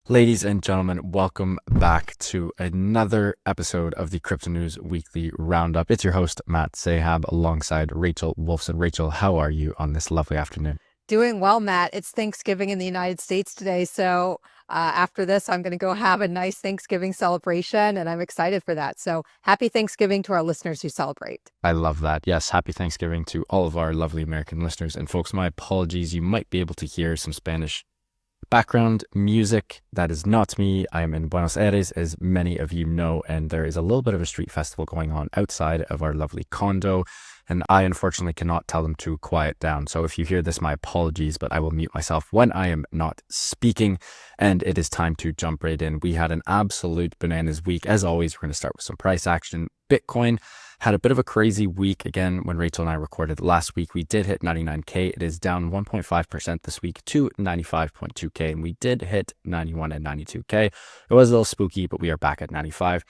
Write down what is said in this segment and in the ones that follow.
Ladies and gentlemen, welcome back to another episode of the Cryptonews Weekly Roundup. It's your host, Matt Zahab, alongside Rachel Wolfson. Rachel, how are you on this lovely afternoon? Doing well, Matt. It's Thanksgiving in the United States today. So after this, I'm going to go have a nice Thanksgiving celebration, and I'm excited for that. So happy Thanksgiving to our listeners who celebrate. I love that. Yes, happy Thanksgiving to all of our lovely American listeners. And folks, my apologies. You might be able to hear some Spanish background music. That is not me. I am in Buenos Aires, as many of you know, and there is a little bit of a street festival going on outside of our lovely condo, and I unfortunately cannot tell them to quiet down. So if you hear this, my apologies, but I will mute myself when I am not speaking. And it is time to jump right in. We had an absolute bananas week. As always, we're going to start with some price action. Bitcoin had a bit of a crazy week. Again, when Rachel and I recorded last week, we did hit 99K. It is down 1.5% this week to 95.2K. And we did hit 91 and 92K. It was a little spooky, but we are back at 95.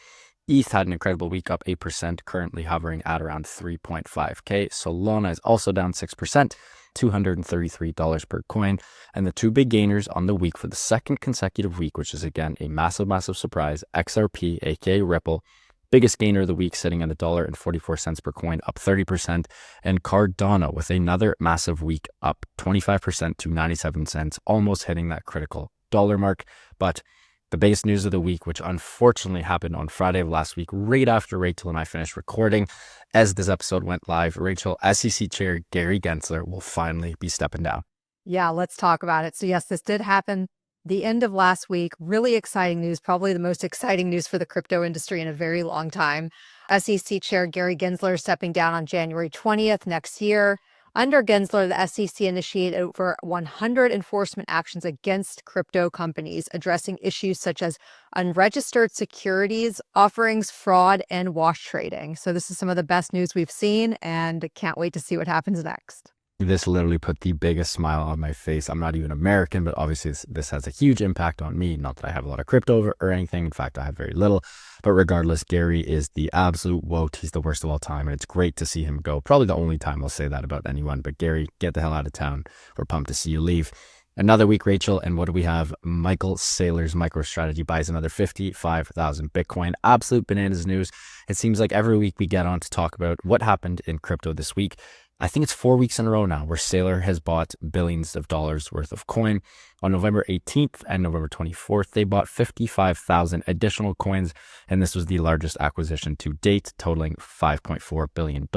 ETH had an incredible week, up 8%, currently hovering at around 3.5K. Solana is also down 6%, $233 per coin. And the two big gainers on the week for the second consecutive week, which is again a massive, massive surprise, XRP, aka Ripple, biggest gainer of the week, sitting at $1.44 per coin, up 30%. And Cardano with another massive week, up 25% to 97 cents, almost hitting that critical dollar mark. But the biggest news of the week, which unfortunately happened on Friday of last week, right after Rachel and I finished recording, as this episode went live, Rachel, SEC Chair Gary Gensler will finally be stepping down. Yeah, let's talk about it. So yes, this did happen the end of last week. Really exciting news, probably the most exciting news for the crypto industry in a very long time. SEC Chair Gary Gensler stepping down on January 20th next year. Under Gensler, the SEC initiated over 100 enforcement actions against crypto companies, addressing issues such as unregistered securities, offerings, fraud, and wash trading. So this is some of the best news we've seen, and can't wait to see what happens next. This literally put the biggest smile on my face. I'm not even American, but obviously this has a huge impact on me. Not that I have a lot of crypto or anything. In fact, I have very little. But regardless, Gary is the absolute woat. He's the worst of all time. And it's great to see him go. Probably the only time I'll say that about anyone. But Gary, get the hell out of town. We're pumped to see you leave. Another week, Rachel. And what do we have? Saylor's MicroStrategy buys another 55,000 Bitcoin. Absolute bananas news. It seems like every week we get on to talk about what happened in crypto this week. I think it's 4 weeks in a row now where Saylor has bought billions of dollars worth of coin. On November 18th and November 24th, they bought 55,000 additional coins, and this was the largest acquisition to date, totaling $5.4 billion.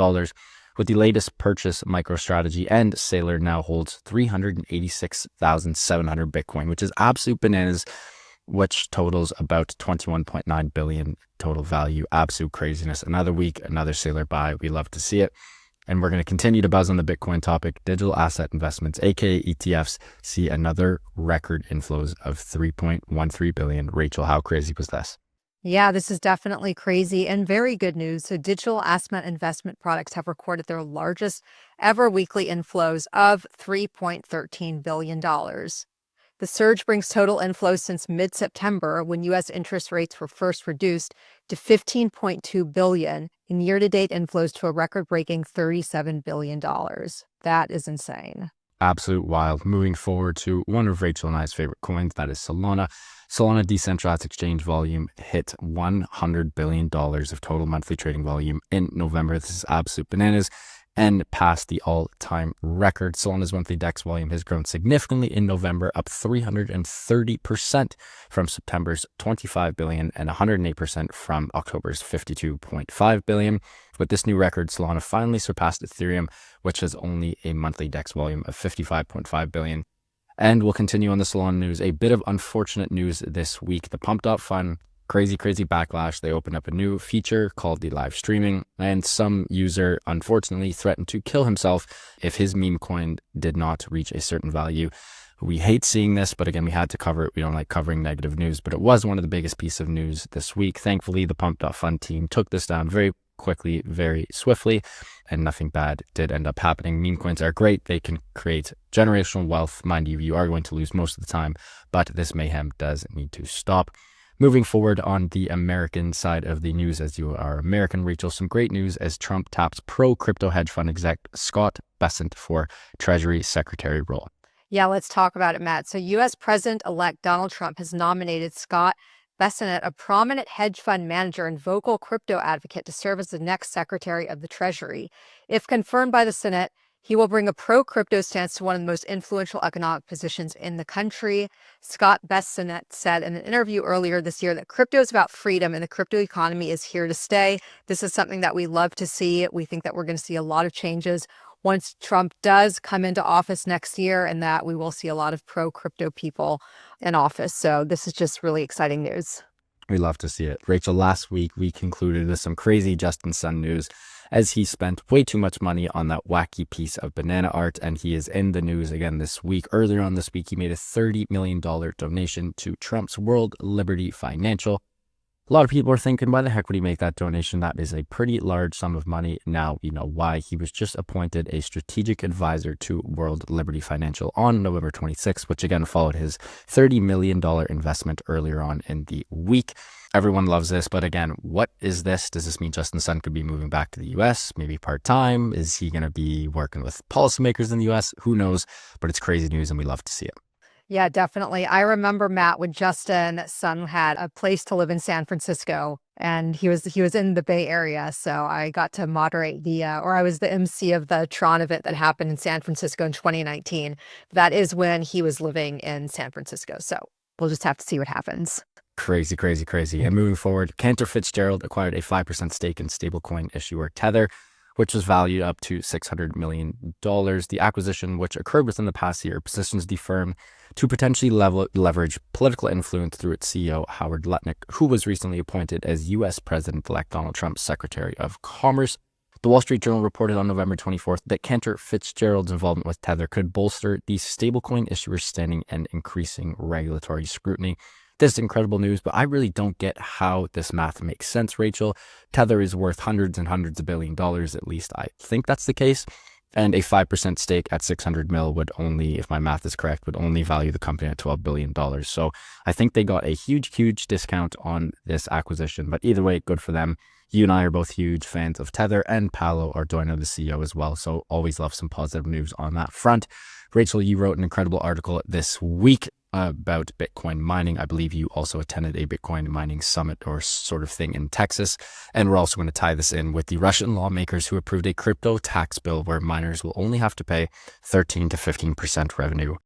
With the latest purchase, MicroStrategy and Saylor now holds 386,700 Bitcoin, which is absolute bananas, which totals about 21.9 billion total value. Absolute craziness. Another week, another Saylor buy. We love to see it. And we're going to continue to buzz on the Bitcoin topic. Digital asset investments, aka ETFs, see another record inflows of 3.13 billion. Rachel, how crazy was this? Yeah, this is definitely crazy and very good news. So digital asset investment products have recorded their largest ever weekly inflows of $3.13 billion. The surge brings total inflows since mid-September, when U.S. interest rates were first reduced, to $15.2 billion, and year-to-date inflows to a record-breaking $37 billion. That is insane. Absolute wild. Moving forward to one of Rachel and I's favorite coins, that is Solana. Solana decentralized exchange volume hit $100 billion of total monthly trading volume in November. This is absolute bananas, and passed the all-time record. Solana's monthly DEX volume has grown significantly in November, up 330% from September's 25 billion and 108% from October's 52.5 billion. With this new record, Solana finally surpassed Ethereum, which has only a monthly DEX volume of 55.5 billion. And we'll continue on the Solana news. A bit of unfortunate news this week. The Pump.fun crazy backlash. They opened up a new feature called the live streaming, and some user unfortunately threatened to kill himself if his meme coin did not reach a certain value. We hate seeing this, but again, we had to cover it. We don't like covering negative news, but it was one of the biggest pieces of news this week. Thankfully, the Pump.fun team took this down very quickly, very swiftly, and nothing bad did end up happening. Meme coins are great. They can create generational wealth. Mind you, you are going to lose most of the time, but this mayhem does need to stop. Moving forward on the American side of the news, as you are American, Rachel, some great news as Trump taps pro-crypto hedge fund exec Scott Bessent for Treasury Secretary role. Yeah, let's talk about it, Matt. So U.S. President-elect Donald Trump has nominated Scott Bessent, a prominent hedge fund manager and vocal crypto advocate, to serve as the next Secretary of the Treasury. If confirmed by the Senate, he will bring a pro-crypto stance to one of the most influential economic positions in the country. Scott Bessent said in an interview earlier this year that crypto is about freedom and the crypto economy is here to stay. This is something that we love to see. We think that we're going to see a lot of changes once Trump does come into office next year, and that we will see a lot of pro-crypto people in office. So this is just really exciting news. We love to see it. Rachel, last week we concluded with some crazy Justin Sun news as he spent way too much money on that wacky piece of banana art, and he is in the news again this week. Earlier on this week, he made a $30 million donation to Trump's World Liberty Financial. A lot of people are thinking, why the heck would he make that donation? That is a pretty large sum of money. Now, you know why. He was just appointed a strategic advisor to World Liberty Financial on November 26th, which again followed his $30 million investment earlier on in the week. Everyone loves this, but again, what is this? Does this mean Justin Sun could be moving back to the US, maybe part-time? Is he going to be working with policymakers in the US? Who knows? But it's crazy news and we love to see it. Yeah, definitely. I remember, Matt, when Justin Sun had a place to live in San Francisco, and he was in the Bay Area. So I got to moderate I was the MC of the Tron event that happened in San Francisco in 2019. That is when he was living in San Francisco. So we'll just have to see what happens. Crazy, crazy, crazy. And moving forward, Cantor Fitzgerald acquired a 5% stake in stablecoin issuer Tether, which was valued up to $600 million. The acquisition, which occurred within the past year, positions the firm to potentially leverage political influence through its CEO, Howard Lutnick, who was recently appointed as U.S. President-elect Donald Trump's Secretary of Commerce. The Wall Street Journal reported on November 24th that Cantor Fitzgerald's involvement with Tether could bolster the stablecoin issuer's standing and increasing regulatory scrutiny. This is incredible news, but I really don't get how this math makes sense, Rachel. Tether is worth hundreds and hundreds of $billions, at least I think that's the case. And a 5% stake at 600 mil would only, if my math is correct, would only value the company at $12 billion. So I think they got a huge, huge discount on this acquisition. But either way, good for them. You and I are both huge fans of Tether, and Paolo Ardoino, the CEO, as well. So always love some positive news on that front. Rachel, you wrote an incredible article this week about Bitcoin mining. I believe you also attended a Bitcoin mining summit or sort of thing in Texas. And we're also going to tie this in with the Russian lawmakers who approved a crypto tax bill where miners will only have to pay 13 to 15% revenue.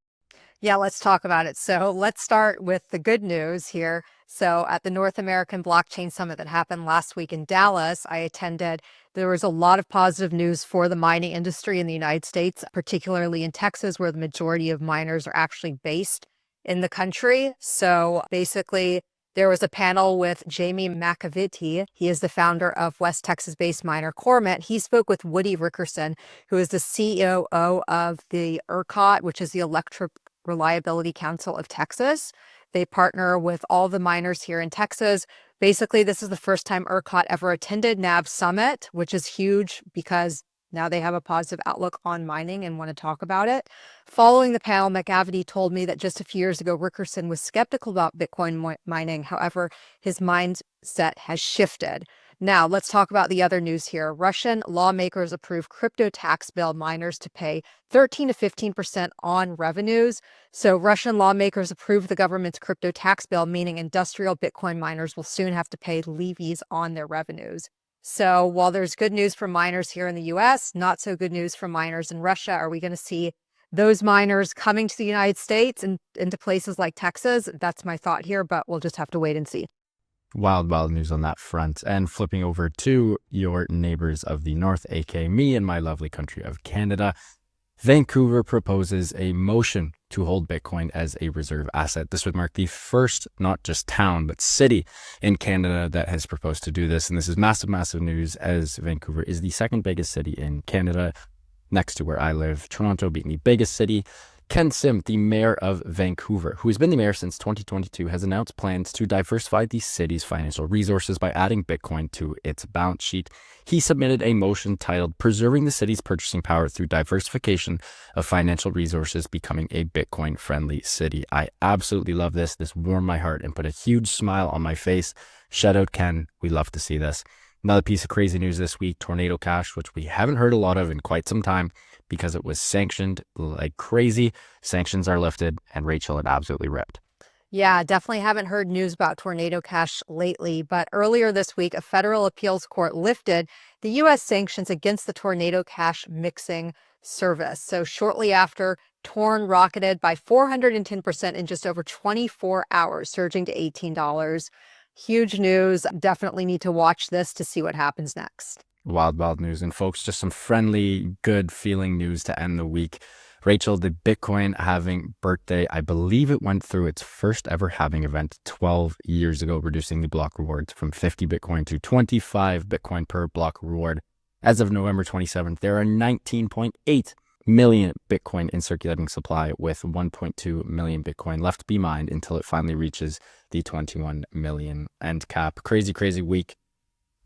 Yeah, let's talk about it. So let's start with the good news here. So at the North American Blockchain Summit that happened last week in Dallas, I attended. There was a lot of positive news for the mining industry in the United States, particularly in Texas, where the majority of miners are actually based in the country. So basically, there was a panel with Jamie McAvity. He is the founder of West Texas-based miner Cormet. He spoke with Woody Rickerson, who is the COO of the ERCOT, which is the Electric Reliability Council of Texas. They partner with all the miners here in Texas. Basically, this is the first time ERCOT ever attended NAB Summit, which is huge because now they have a positive outlook on mining and want to talk about it. Following the panel, McAvity told me that just a few years ago, Rickerson was skeptical about Bitcoin mining. However, his mindset has shifted. Now, let's talk about the other news here. Russian lawmakers approved crypto tax bill miners to pay 13 to 15% on revenues. So Russian lawmakers approved the government's crypto tax bill, meaning industrial Bitcoin miners will soon have to pay levies on their revenues. So while there's good news for miners here in the US, not so good news for miners in Russia. Are we going to see those miners coming to the United States and into places like Texas? That's my thought here, but we'll just have to wait and see. Wild, wild news on that front. And flipping over to your neighbors of the North, aka me and my lovely country of Canada, Vancouver proposes a motion to hold Bitcoin as a reserve asset. This would mark the first, not just town, but city in Canada that has proposed to do this. And this is massive, massive news, as Vancouver is the second biggest city in Canada, next to where I live, Toronto being the biggest city. Ken Sim, the mayor of Vancouver, who has been the mayor since 2022, has announced plans to diversify the city's financial resources by adding Bitcoin to its balance sheet. He submitted a motion titled Preserving the City's Purchasing Power Through Diversification of Financial Resources, Becoming a Bitcoin-Friendly City. I absolutely love this. This warmed my heart and put a huge smile on my face. Shout out, Ken. We love to see this. Another piece of crazy news this week, Tornado Cash, which we haven't heard a lot of in quite some time because it was sanctioned like crazy. Sanctions are lifted and Rachel had absolutely ripped. Yeah, definitely haven't heard news about Tornado Cash lately, but earlier this week, a federal appeals court lifted the U.S. sanctions against the Tornado Cash mixing service. So shortly after, Torn rocketed by 410% in just over 24 hours, surging to $18. Huge news. Definitely need to watch this to see what happens next. Wild, wild news. And folks, just some friendly, good feeling news to end the week. Rachel, the Bitcoin halving birthday, I believe it went through its first ever halving event 12 years ago, reducing the block rewards from 50 Bitcoin to 25 Bitcoin per block reward. As of November 27th, there are 19.8 million Bitcoin in circulating supply, with 1.2 million Bitcoin left to be mined until it finally reaches the 21 million end cap. Crazy, crazy week.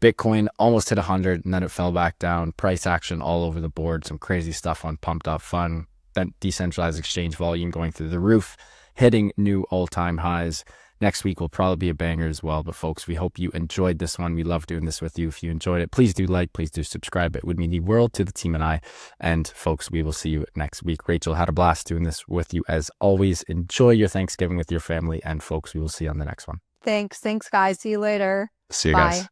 Bitcoin almost hit 100 and then it fell back down. Price action all over the board. Some crazy stuff on Pump.fun. That decentralized exchange volume going through the roof, hitting new all-time highs. Next week will probably be a banger as well. But folks, we hope you enjoyed this one. We love doing this with you. If you enjoyed it, please do like, please do subscribe. It would mean the world to the team and I. And folks, we will see you next week. Rachel had a blast doing this with you as always. Enjoy your Thanksgiving with your family. And folks, we will see you on the next one. Thanks, guys. See you later. See you Bye. guys.